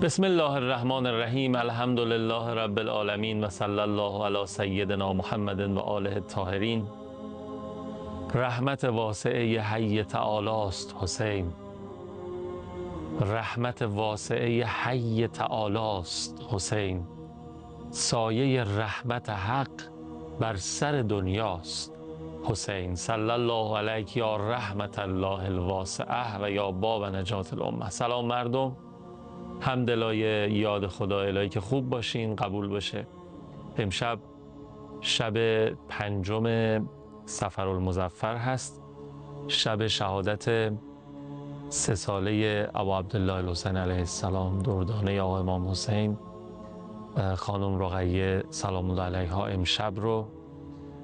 بسم الله الرحمن الرحیم. الحمد لله رب العالمین و صلی الله علی سیدنا محمد و آله الطاهرین. رحمت واسعه حی تعالی است حسین، رحمت واسعه حی تعالی است حسین. سایه رحمت حق بر سر دنیاست حسین. صلی الله علیک یا رحمت الله الواسعه و یا باب نجات الامه. سلام مردم، حمدلله یاد خدا الهی که خوب باشین، قبول باشه. امشب شب 5 صفرالمظفر هست، شب شهادت 3 ساله ابو عبدالله الحسین علیه السلام، دردانه آقا امام حسین. خانم رقیه سلام الله علیها امشب رو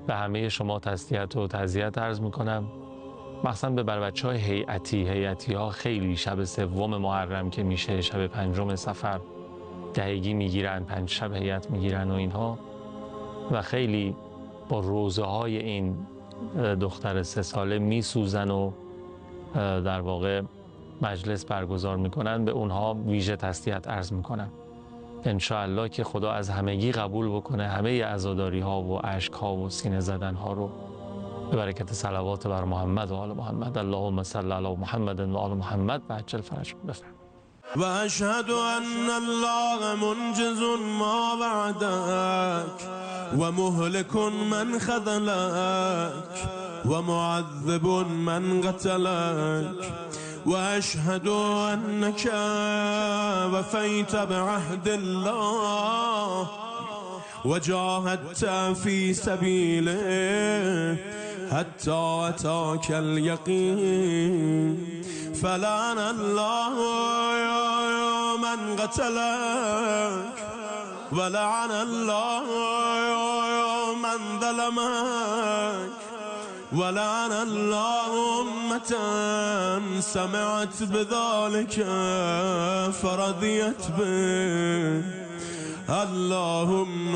به همه شما تسلیت و تعزیت عرض میکنم، مخصوصا به بچه های هیئتی ها. خیلی شب 3 محرم که میشه، شب 5 صفر دهگی میگیرن، 5 شب هیئت میگیرن و اینها، و خیلی با روزه های این دختر 3 ساله میسوزن و در واقع مجلس برگزار میکنن. به اونها ویژه تسلیت عرض میکنم. انشاءالله که خدا از همگی قبول بکنه همه عزاداری ها و اشک ها و سینه زدن ها رو، به برکت صلوات بر محمد و آل محمد. اللهم صل علی محمد و آل محمد و عجل فرجهم. بفرمایید. و اشهد ان الله منجز ما وعدک و مهلک من خذلک و معذب من قتلک و اشهد انک وفیت بعهد الله و جاهدت فی سبیله حتی اتاک الیقین فلعن الله من قتلک ولعن الله من ظلمک ولعن الله أمة سمعت بذلك فرضيت به. اللهم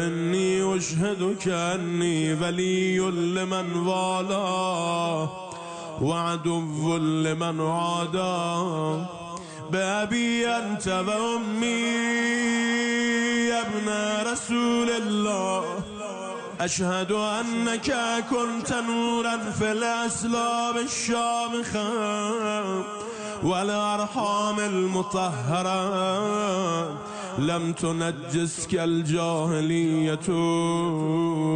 إني أشهدك أني ولي لمن والاه وعدو لمن عاداه بأبي أنت وأمي يا ابن رسول الله. أشهد أنك كنت نورا في الأسلاب الشامخة والأرحام المطهرة لم تنجسك الجاهلية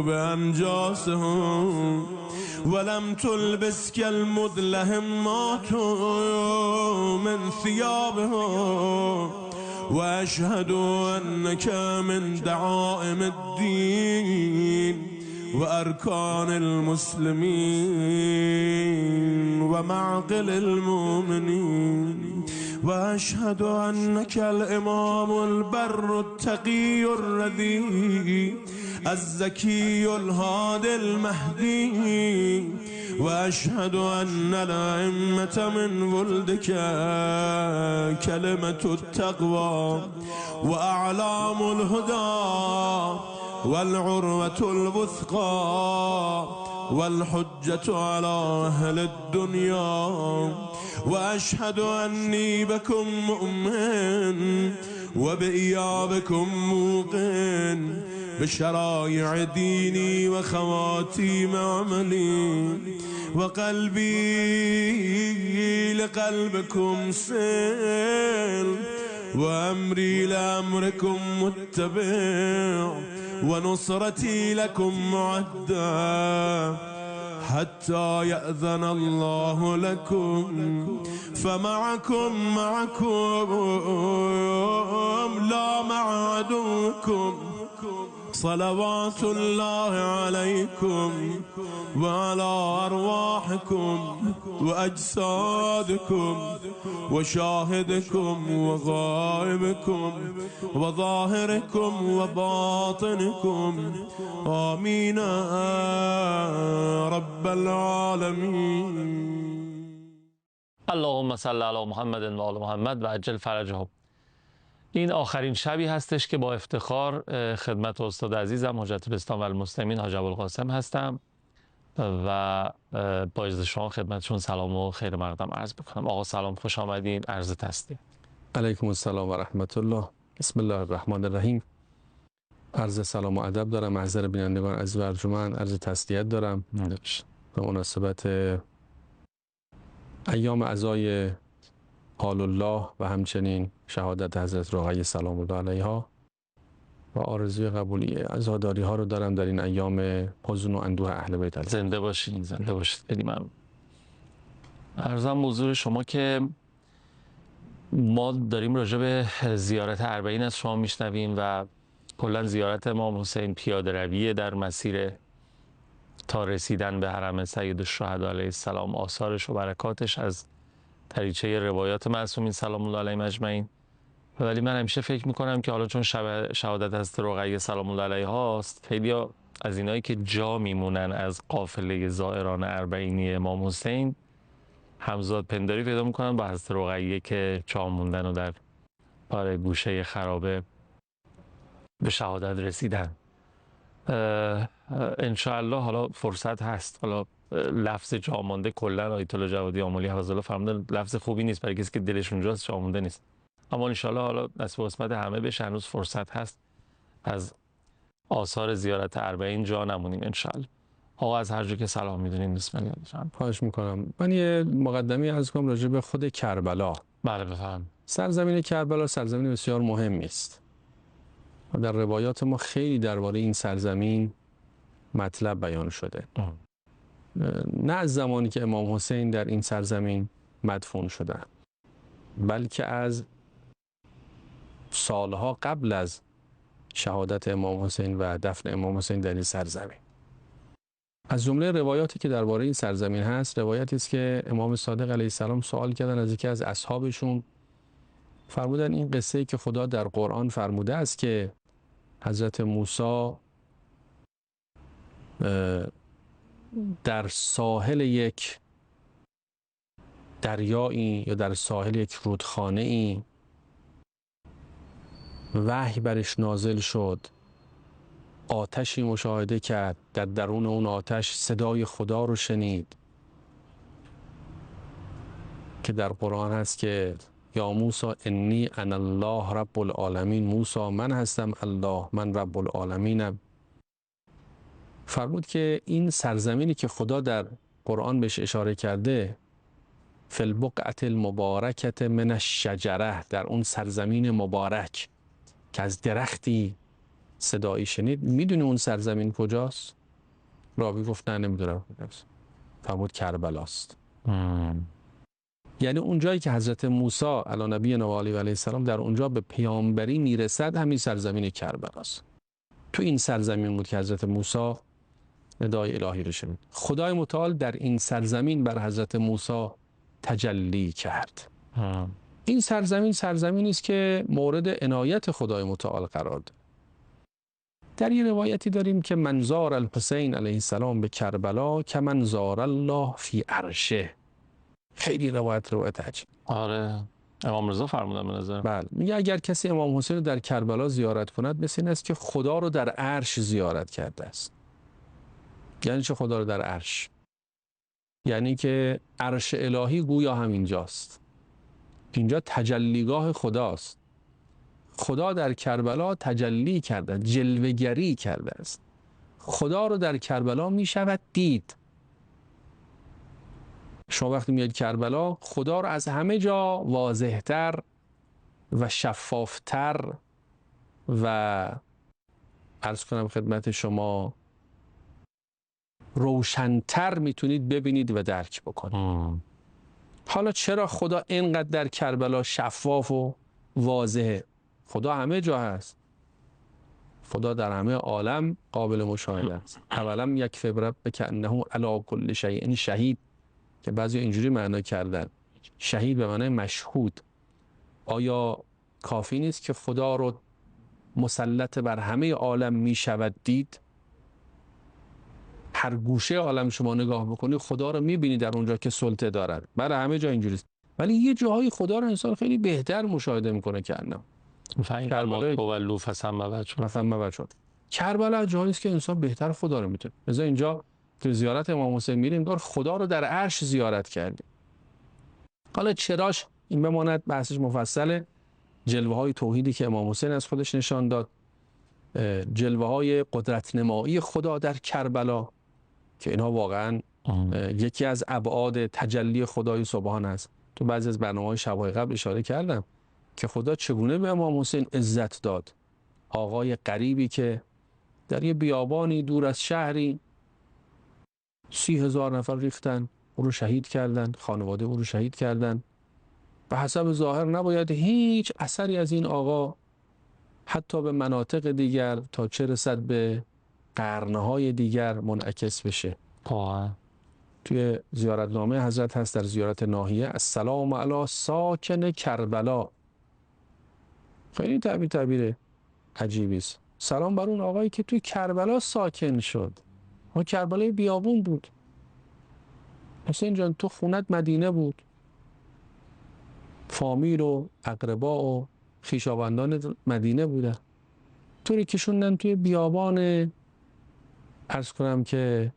بأنجاسهم ولم تلبسك المدلهمات من ثيابهم. وأشهد أنك من دعائم الدين وأركان المسلمين ومعقل المؤمنين. وأشهد أنك الإمام البر التقي الرضي الزكي الهادي المهدي. وأشهد أن الأئمة من ولدك كلمة التقوى وأعلام الهدى والعروة الوثقى والحجة على أهل الدنيا. وأشهد أني بكم مؤمن وبإيابكم موقن بشرائع ديني وخواتيم عملي وقلبي لقلبكم سيل وأمري لأمركم متبع ونصرتي لكم معدة حتى يأذن الله لكم. فمعكم لا مع عدوكم. صلوات الله عليكم وعلى أرواحكم وأجسادكم وشاهدكم وغائبكم وظاهركم وباطنكم آمين رب العالمين. اللهم صل علی محمد و آل محمد و عجل فرجهم. این آخرین شبی هستش که با افتخار خدمت استاد عزیزم حجت الاسلام و المسلمین حاج ابوالقاسم هستم و با اجازه شما خدمتشون سلام و خیر مقدم عرض بکنم. آقا سلام، خوش آمدین، عرض تسلیم. علیکم السلام و رحمت الله. بسم الله الرحمن الرحیم. عرض سلام و ادب دارم محضر بینندگان عزیز و ارجمند. عرض تسلیت دارم به مناسبت ایام عزای آل الله و همچنین شهادت حضرت رقیه سلام الله علیها و آرزوی قبولی عزاداری ها رو دارم در این ایام حزن و اندوه اهل بیت علیهم. زنده باشین، زنده باشید. خیلی ممنون. عرضم حضور شما که ما داریم راجع به زیارت اربعین از شما میشنویم و کلا زیارت امام حسین پیاده رویه در مسیر تا رسیدن به حرم سید الشهدا علیه السلام، آثارش و برکاتش از دریچه روایات معصومین سلام الله علیهم اجمعین. ولی من همیشه فکر میکنم که حالا چون شهادت حضرت رقیه سلام الله علیها است، خیلی از اینایی که جا میمونن از قافله زائران اربعینی امام حسین همزاد پنداری پیدا میکنن با حضرت رقیه که جا موندن و در گوشه خرابه به شهادت رسیدن. انشاءالله حالا فرصت هست. حالا لفظ جا مانده کلا آیت الله جوادی آملی حفظه الله فرمودن لفظ خوبی نیست برای کسی که دلش اونجاست، جا مانده نیست. اما انشاءالله حالا نصیب و قسمت همه بشه، هنوز فرصت هست از آثار زیارت اربعین جا نمونیم انشاءالله. آقا از هر جا که سلام میدونیم بسم الله. خواهش میکنم. من یه مقدمه عرض کنم راجع به خود کربلا. بله بفهم. سرزمین کربلا سرزمین بسیار مهمی است. در روایات ما خیلی درباره این سرزمین مطلب بیان شده. نه از زمانی که امام حسین در این سرزمین مدفون شدند، بلکه از سالها قبل از شهادت امام حسین و دفن امام حسین در این سرزمین. از جمله روایاتی که درباره این سرزمین هست، روایتی است که امام صادق علیه السلام سوال کردن از یکی از اصحابشون، فرمودن این قصه ای که خدا در قرآن فرموده است که حضرت موسی در ساحل یک دریایی یا در ساحل یک رودخانه ای وحی برش نازل شد، آتشی مشاهده کرد، در درون اون آتش صدای خدا رو شنید که در قرآن هست که یا موسی انی انا الله رب العالمین، موسی من هستم الله، من رب العالمینم. فرمود که این سرزمینی که خدا در قرآن بهش اشاره کرده، فی البقعة المبارکة من الشجره، در اون سرزمین مبارک که از درختی صدایی شنید، میدونی اون سرزمین کجاست؟ راوی گفت نه نمیدونم. فرمود کربلاست. یعنی اون جایی که حضرت موسی علی نبینا و علیه السلام در اونجا به پیامبری میرسد، همین سرزمین کربلاست. تو این سرزمین بود که حضرت موسی ندای الهی رو شنید. خدای متعال در این سرزمین بر حضرت موسی تجلی کرد. این سرزمین سرزمینی است که مورد عنایت خدای متعال قرار دارد. در این روایتی داریم که من زار الحسین علیه السلام به کربلا که من زار الله فی عرشه. خیلی روایت عجیب. آره امام رضا فرمودن به نظر. بله، میگه اگر کسی امام حسین رو در کربلا زیارت کند، مثل این است که خدا رو در عرش زیارت کرده است. یعنی چه خدا رو در عرش؟ یعنی که عرش الهی گویا همینجاست. اینجا تجلیگاه خداست. خدا در کربلا تجلی کرده، جلوه‌گری کرده است. خدا رو در کربلا می شود دید. شما وقتی میاد کربلا، خدا رو از همه جا واضح‌تر و شفافتر و عرض کنم خدمت شما روشن‌تر میتونید ببینید و درک بکنید. حالا چرا خدا اینقدر در کربلا شفاف و واضحه؟ خدا همه جا هست. خدا در همه عالم قابل مشاهده است. اولم یکفی بربک انه علی کل شیء شهید، که بعضی اینجوری معنا کردن شهید به معنای مشهود. آیا کافی نیست که خدا رو مسلط بر همه عالم می شود دید؟ هر گوشه عالم شما نگاه بکنی خدا رو میبینی در اونجا که سلطه دارد. برای همه جا اینجوریست. ولی یه جاهای خدا رو انسان خیلی بهتر مشاهده میکنه که انم کربلا جایی است که انسان بهتر خدا رو میتونه. مثلا اینجا تو زیارت امام حسین میریم، انگار خدا رو در عرش زیارت کردیم. حالا چراش این بماند، بحثش مفصله. جلوه های توحیدی که امام حسین از خودش نشان داد، جلوه های قدرت نمایی خدا در کربلا که اینها واقعا یکی از ابعاد تجلی خدای سبحان است. تو بعضی از برنامه‌های شب‌های قبل اشاره کردم که خدا چگونه به امام حسین عزت داد. آقای غریبی که در یه بیابانی دور از شهری 30,000 نفر ریختن، او رو شهید کردن، خانواده او رو شهید کردن. به حسب ظاهر نباید هیچ اثری از این آقا حتی به مناطق دیگر تا چه رسد به قرنهای دیگر منعکس بشه. توی زیارتنامه حضرت هست در زیارت ناحیه السلام علی ساکن کربلا. خیلی تعبیر عجیبی است. سلام بر اون آقایی که توی کربلا ساکن شد. اون کربلای بیابون بود. حسین جان تو خونت مدینه بود، فامیل و اقربا و خویشاوندان مدینه بودن، طوری کشوندن توی بیابان عرض کنم که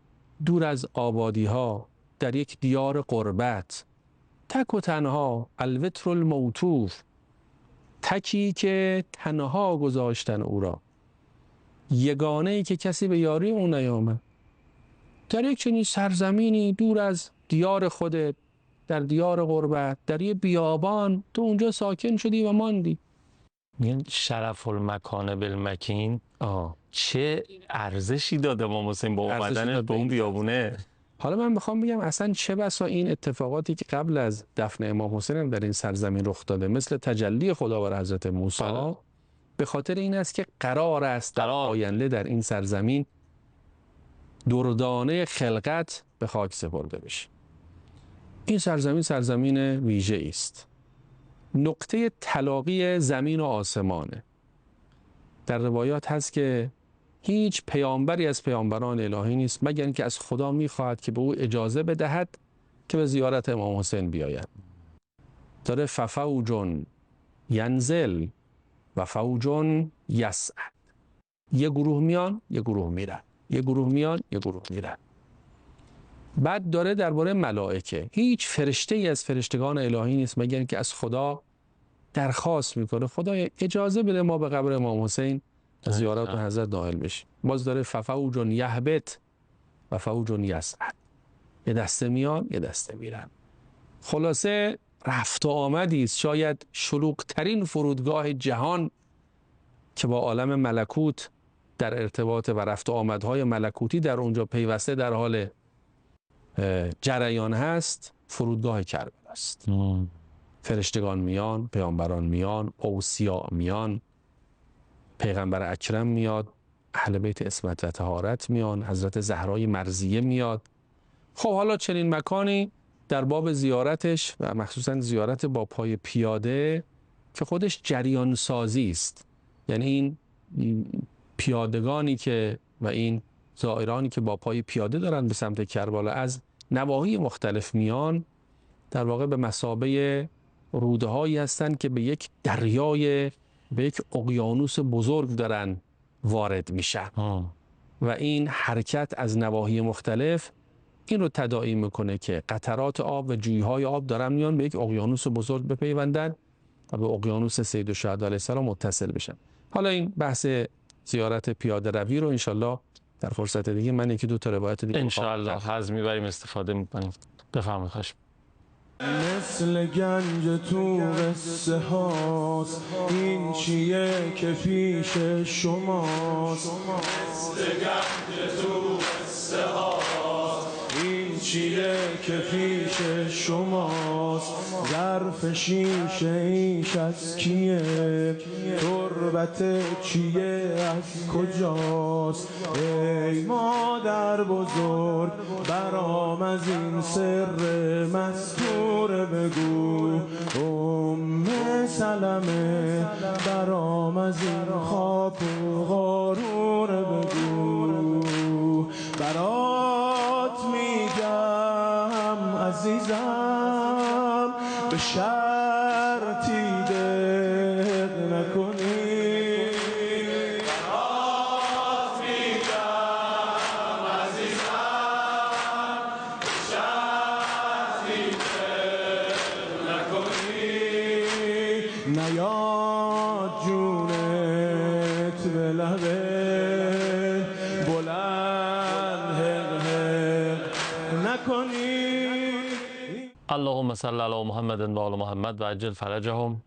دور از آبادی ها در یک دیار غربت، تک و تنها، الوتر الموتوف، تکی که تنها گذاشتن او را، یگانه ای که کسی به یاری اون نیامد. در یک چنین سرزمینی دور از دیار خودت، در دیار غربت، در یه بیابان، تو اونجا ساکن شدی و ماندی. میگن شرف المکان بالمکین. چه ارزشی داده امام حسین با اومدنش به اون بیابونه. حالا من میخوام بگم اصلا چه بسا این اتفاقاتی که قبل از دفن امام حسین هم در این سرزمین رخ داده، مثل تجلی خدا بر حضرت موسی، به خاطر این است که قرار است در آینده در این سرزمین دردانه خلقت به خاک سپرده بشه. این سرزمین سرزمین ویژه است، نقطه تلاقی زمین و آسمانه. در روایات هست که هیچ پیامبری از پیامبران الهی نیست مگر اینکه از خدا میخواهد که به او اجازه بدهد که به زیارت امام حسین بیاید. داره ففوجن ینزل و فوجن یصعد. یه گروه میان، یه گروه میرن، یه گروه میان، یه گروه میرن. بعد داره درباره ملائکه، هیچ فرشته ای از فرشتگان الهی نیست مگر اینکه از خدا درخواست میکنه خدای اجازه بده ما به قبر امام حسین زیارت و حضرت نائل بشیم. باز داره ففوج یهبط و فوج یصعد. یه دسته میان، یه دسته میرن. خلاصه رفت و آمدی است، شاید شلوغ ترین فرودگاه جهان که با عالم ملکوت در ارتباط و رفت و آمدهای ملکوتی در اونجا پیوسته در حال جریان هست، فرودگاه کربلا است. فرشتگان میان، پیامبران میان، اوصیا میان، پیغمبر اکرم میاد، اهل بیت عصمت و طهارت میان، حضرت زهرای مرضیه میاد. خب حالا چنین مکانی در باب زیارتش و مخصوصا زیارت با پای پیاده که خودش جریان سازی است، یعنی این پیادگانی که و این زائرانی که با پای پیاده دارن به سمت کربلا از نواحی مختلف میان، در واقع به مثابه روده هایی هستند که به یک دریای، به یک اقیانوس بزرگ دارن وارد میشن و این حرکت از نواحی مختلف این رو تداعی میکنه که قطرات آب و جویهای آب دارن میان به یک اقیانوس بزرگ بپیوندن و به اقیانوس سید الشهدا علیه السلام متصل بشن. حالا این بحث زیارت پیاده روی رو انشالله در فرصت دیگه من یکی دو تا روایت دیگه انشالله حظ میبریم استفاده میکنیم. بفرمایید. خواهش مثل گنج تو قصه هاست، این چیه که پیش شماست. مثل گنج تو قصه هاست، این چیه که پیش شماست. ظرف شیشه ایش از کیه، تربت چیه از کجاست. ای مادر بزرگ برام از این سر مستور بگو. سلمه برام از این خواب و غارور بگو. برات میگم عزیزم به شرطی دق نکنی. برات میگم عزیزم به شرطی دق نکنی. نیا میاد جونت به لبه بلند حق نکنی. اللهم صل علی محمد و آل محمد و عجل فرجهم.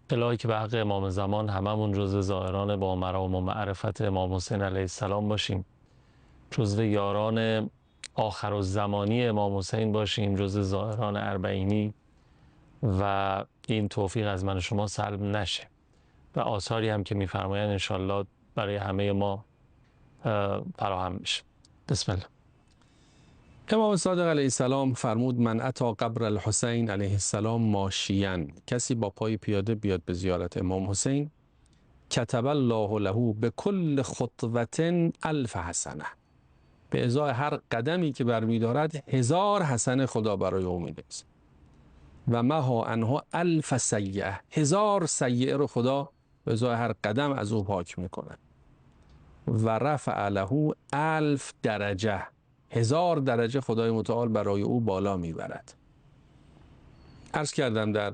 الهی که به حق امام زمان هممون جزو زائران با مرام و معرفت امام حسین علیه السلام باشیم، جزو یاران آخر الزمانی امام حسین باشیم، جزو زائران اربعینی و این توفیق از من و شما سلب نشه و آثاری هم که میفرمایند انشالله برای همه ما فراهم میشه. بسم الله. امام صادق علیه السلام فرمود من اتی قبر الحسین علیه السلام ماشیاً، کسی با پای پیاده بیاد به زیارت امام حسین، کتب الله له به کل خطوة 1000 حسنه، به ازای هر قدمی که برمی‌دارد 1000 حسنه خدا برای او می‌نویسد. و مها عنه 1000 سیئه، 1000 سیئه رو خدا به ازای هر قدم از او پاک می‌کند. و رفع له 1000 درجه، 1000 درجه خدای متعال برای او بالا میبرد. عرض کردم در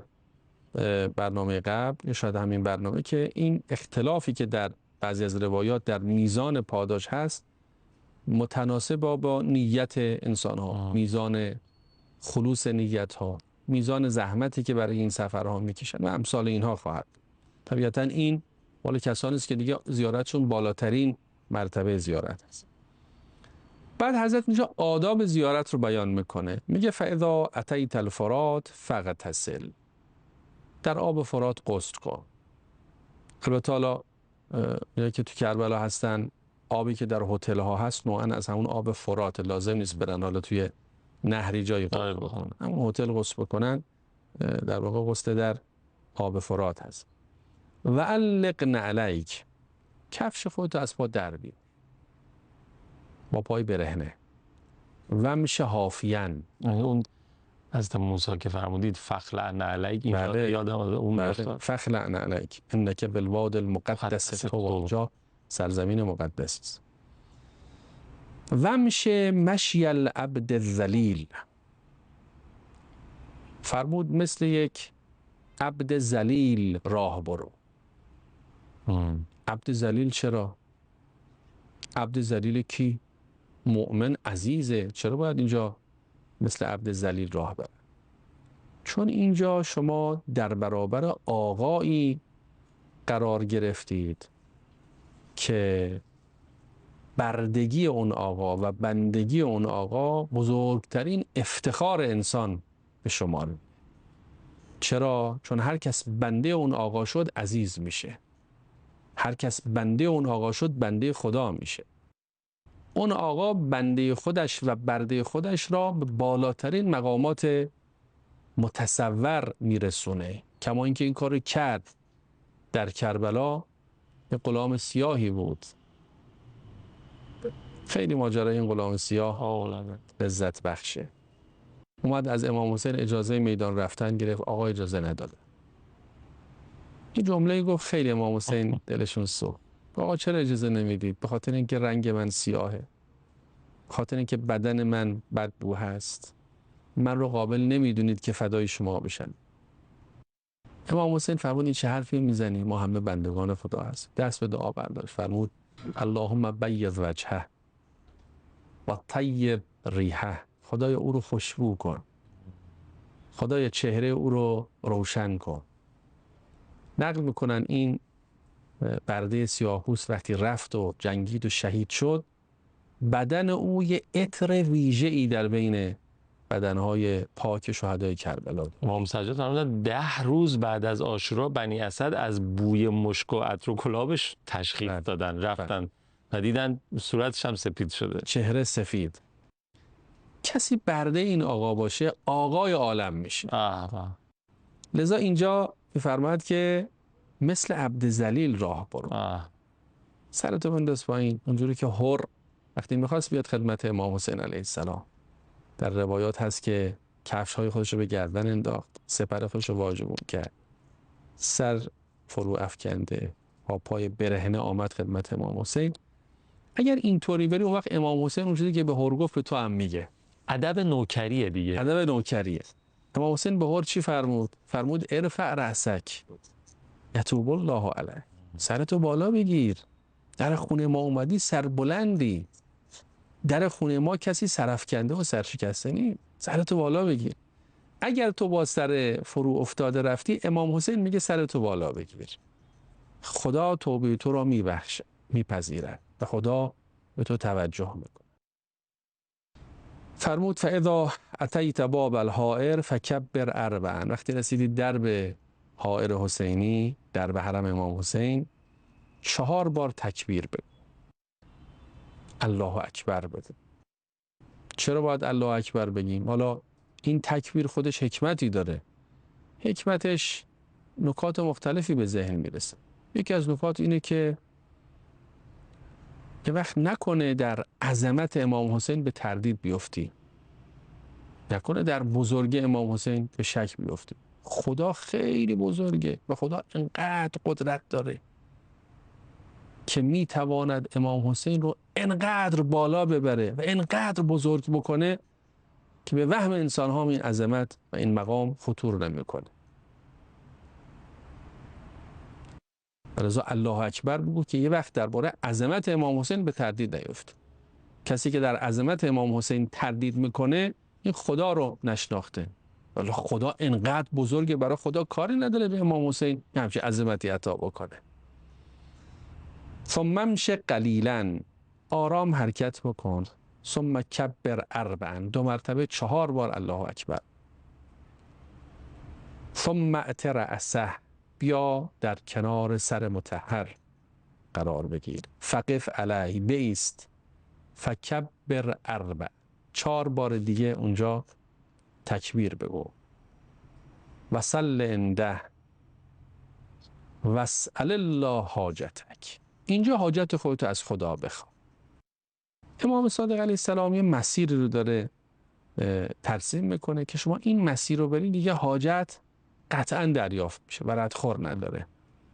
برنامه قبل یا شاید همین برنامه که این اختلافی که در بعضی از روایات در میزان پاداش هست متناسب با نیت انسان ها، میزان خلوص نیت ها، میزان زحمتی که برای این سفرها میکشن و امثال اینها خواهد. طبیعتا این مال کسانی است که دیگه زیارتشون بالاترین مرتبه زیارت است. بعد حضرت اینجا آداب زیارت رو بیان میکنه، میگه فاذا اتیت الفرات فاغتسل، در آب فرات غسل کن. البته حالا که تو کربلا هستن آبی که در هتل ها هست نوعا از همون آب فرات، لازم نیست برن حالا توی نهری جایی غسل بکنن، همون هتل غسل بکنن، در واقع غسل در آب فرات هست. و علق نعلیک، کفش خودتو از پا در بیار با پای برهنه. و میشه حافیان، اون از موسی که فرمودید فخلع نعلیک، این یادم اون فخلع نعلیک انک بالواد المقدس طوی، جا سرزمین مقدس است. و میشه مشی العبد الذلیل، فرمود مثل یک عبد ذلیل راه برو. عبد ذلیل چرا؟ عبد ذلیل کی؟ مؤمن عزیزه، چرا باید اینجا مثل عبد ذلیل راه بره؟ چون اینجا شما در برابر آقایی قرار گرفتید که بردگی اون آقا و بندگی اون آقا بزرگترین افتخار انسان به شمار. چرا؟ چون هر کس بنده اون آقا شد عزیز میشه، هر کس بنده اون آقا شد بنده خدا میشه. اون آقا بنده خودش و برده خودش را به بالاترین مقامات متصور میرسونه، کما اینکه این کار کرد. در کربلا یه غلام سیاهی بود، خیلی ماجرای این غلام سیاه لذت بخشه. اومد از امام حسین اجازه میدان رفتن گرفت، آقا اجازه نداده. این جمله گفت خیلی امام حسین دلشون سوخت. آقا چرا اجازه نمیدید؟ به خاطر اینکه رنگ من سیاهه، به خاطر اینکه بدن من بدبو هست، من رو قابل نمیدونید که فدای شما بشن. امام حسین فرمود این چه حرفی میزنی؟ ما همه بندگان خدا هست. دست به دعا برداشت، فرمود اللهم بیض وجهه و طیب ریحه، خدای او رو خوشبو کن، خدای چهره او رو روشن کن. نقل میکنن این برده سیاه‌پوست وقتی رفت و جنگید و شهید شد، بدن او یه عطر ویژه‌ای در بین بدنهای پاک شهدای کربلا. امام سجاد فرمودن 10 روز بعد از عاشورا بنی اسد از بوی مشک و عطر و گلابش تشخیص دادن، رفتن و دیدن صورتش هم سپید شده، چهره سفید. کسی برده این آقا باشه آقای عالم میشه. لذا اینجا میفرماید که مثل عبد ذلیل راه برو. سرتو بنداز پایین، اونجوری که حر وقتی میخواست بیاد خدمت امام حسین علیه السلام، در روایات هست که کفش های خودش رو به گردن انداخت، سپر خودش رو واژگون کرد، سر فرو افکنده، با پای برهنه آمد خدمت امام حسین. اگر اینطوری بری اون وقت امام حسین اونجوری که به حر گفت به تو هم میگه. ادب نوکریه دیگه، ادب نوکریه. امام حسین به هر چی فرمود؟ فرمود ارفع رأسک یتوب الله علیه. سرتو بالا بگیر. در خونه ما اومدی سربلندی. در خونه ما کسی سرافکنده و سرشکسته نیست. سرتو بالا بگیر. اگر تو با سر فرو افتاده رفتی، امام حسین میگه سرتو بالا بگیر. خدا توبه تو را میبخشه، میپذیرد و خدا به تو توجه میکنه. فرمود فاذا اتیت باب الحائر فکبر اربعا. وقتی رسیدید درب حائر حسینی، درب حرم امام حسین، 4 بار تکبیر بگو. الله اکبر بده. چرا باید الله اکبر بگیم؟ حالا این تکبیر خودش حکمتی داره. حکمتش نکات مختلفی به ذهن میرسه. یکی از نکات اینه که یه وقت نکنه در عظمت امام حسین به تردید بیفتی، نکنه در بزرگی امام حسین به شک بیفتی. خدا خیلی بزرگه و خدا انقدر قدرت داره که میتواند امام حسین رو انقدر بالا ببره و انقدر بزرگ بکنه که به وهم انسان ها این عظمت و این مقام خطور نمیکنه. لذا الله اکبر بگو که یه وقت درباره عظمت امام حسین به تردید نیفت. کسی که در عظمت امام حسین تردید میکنه این خدا رو نشناخته. ولی خدا انقدر بزرگه، برای خدا کاری نداره به امام حسین همچین عظمتی عطا بکنه. ثم امش قلیلا، آرام حرکت بکن. ثم کبر اربعا، 2 مرتبه 4 بار الله اکبر. ثم ات رأسه، بیا در کنار سر مطهر قرار بگیر. فقف علیه، بایست. فکبر اربع، 4 بار دیگه اونجا تکبیر بگو. وصل عنده واسأل الله حاجتک. اینجا حاجت خودتو از خدا بخواه. امام صادق علیه السلام یه مسیر رو داره ترسیم میکنه که شما این مسیر رو برید دیگه حاجت قطعا دریافت میشه و ردخور نداره.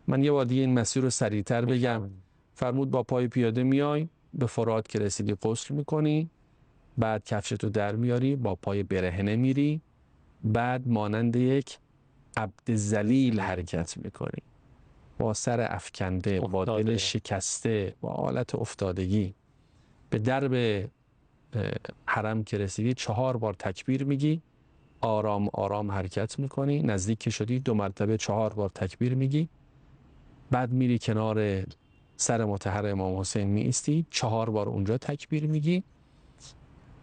من یه بار دیگه این مسیر رو سریعتر بگم. فرمود با پای پیاده میای، به فرات که رسیدی غسل میکنی، بعد کفشتو در میاری، با پای برهنه میری، بعد مانند یک عبد ذلیل حرکت میکنی، با سر افکنده، با دل شکسته، با حالت افتادگی به درب حرم که رسیدی 4 بار تکبیر میگی، آرام آرام حرکت میکنی، نزدیک که شدی 2 مرتبه 4 بار تکبیر میگی، بعد میری کنار سر مطهر امام حسین می ایستی، 4 بار اونجا تکبیر میگی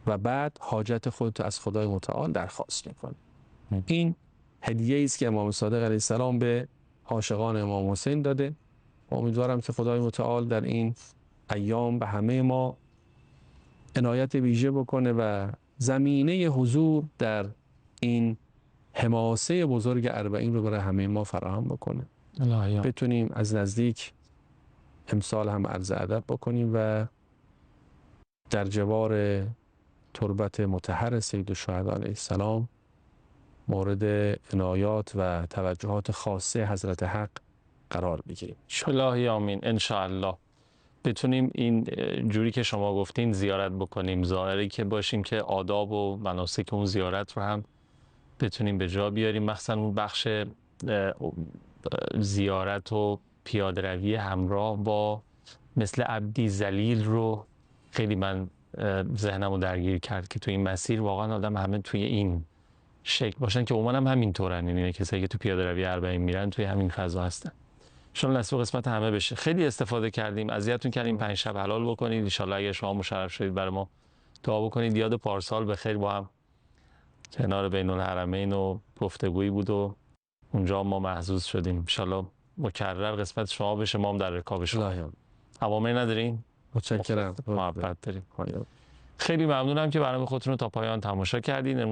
و بعد حاجت خودت از خدای متعال درخواست میکنی. این هدیه است که امام صادق علیه السلام به عاشقان امام حسین داده. امیدوارم که خدای متعال در این ایام به همه ما عنایت ویژه بکنه و زمینه حضور در این حماسه بزرگ اربعین رو برای همه ما فراهم بکنه. بتونیم از نزدیک امسال هم عرض ادب بکنیم و در جوار تربت مطهر سید الشهدا علیه السلام مورد عنایات و توجهات خاصه حضرت حق قرار بگیریم. الهی آمین. انشاءالله بتونیم این جوری که شما گفتین زیارت بکنیم، زائری که باشیم که آداب و مناسک اون زیارت رو هم بتونیم به جا بیاریم. مثلا اون بخش زیارت و پیاده روی همراه با مثل عبدی ذلیل رو خیلی من ذهنم رو درگیر کرد که تو این مسیر واقعا آدم همه توی این شکل باشن که عموما هم همینطورن. یعنی کسایی که تو پیاده روی اربعین میرن توی همین فضا هستن. شما نصیب قسمت همه بشه. خیلی استفاده کردیم، اذیتتون کردیم. 5 شب حلال بکنید ان شاء الله. اگه شما مشرف شدید برای ما دعا بکنید. یاد پارسال به خیر با هم کنار بین الحرمین و گفتگویی بود و اونجا ما محظوظ شدیم. ان شاء الله مکرر قسمت شما بشه، ما هم در رکاب شما. اوامر ندارین؟ متشکرم. محبت داریم. خیلی ممنونم که برنامه خودتون رو تا پایان تماشا کردین.